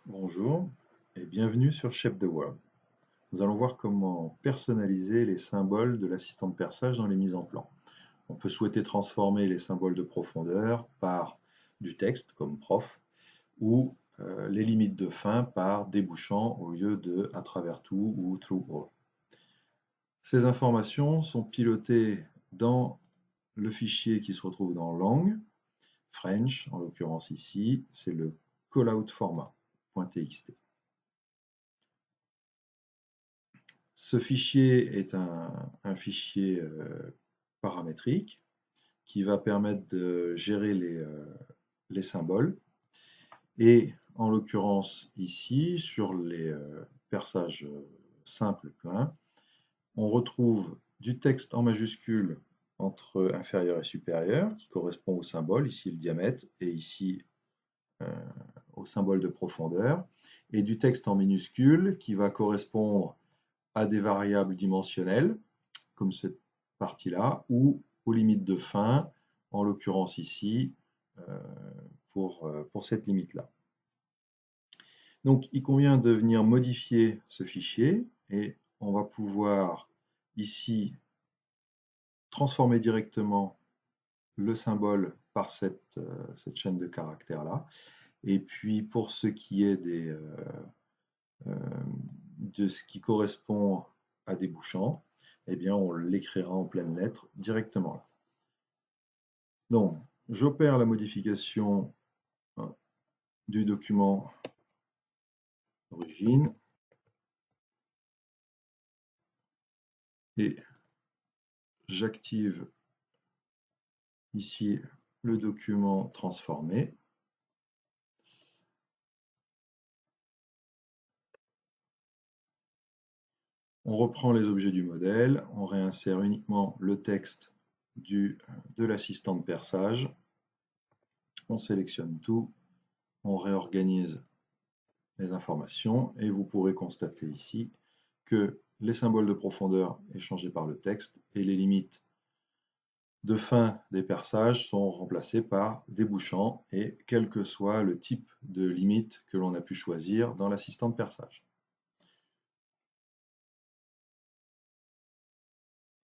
Bonjour et bienvenue sur Shape the World. Nous allons voir comment personnaliser les symboles de l'assistant de perçage dans les mises en plan. On peut souhaiter transformer les symboles de profondeur par du texte comme prof ou les limites de fin par débouchant au lieu de à travers tout ou through all. Ces informations sont pilotées dans le fichier qui se retrouve dans langue, French en l'occurrence ici, c'est le callout format.txt. Ce fichier est un fichier paramétrique qui va permettre de gérer les symboles. Et en l'occurrence ici, sur les perçages simples pleins, on retrouve du texte en majuscule entre inférieur et supérieur, qui correspond au symbole, ici le diamètre, et ici au symbole de profondeur, et du texte en minuscule qui va correspondre à des variables dimensionnelles, comme cette partie-là, ou aux limites de fin, en l'occurrence ici, pour cette limite-là. Donc, il convient de venir modifier ce fichier, et on va pouvoir ici transformer directement le symbole par cette chaîne de caractères-là. Et puis, pour ce qui est de ce qui correspond à des bouchants, eh bien, on l'écrira en pleines lettres directement là. Donc, j'opère la modification du document d'origine et j'active ici le document transformé. On reprend les objets du modèle, on réinsère uniquement le texte de l'assistant de perçage, on sélectionne tout, on réorganise les informations et vous pourrez constater ici que les symboles de profondeur est changé par le texte et les limites de fin des perçages sont remplacées par des bouchants et quel que soit le type de limite que l'on a pu choisir dans l'assistant de perçage.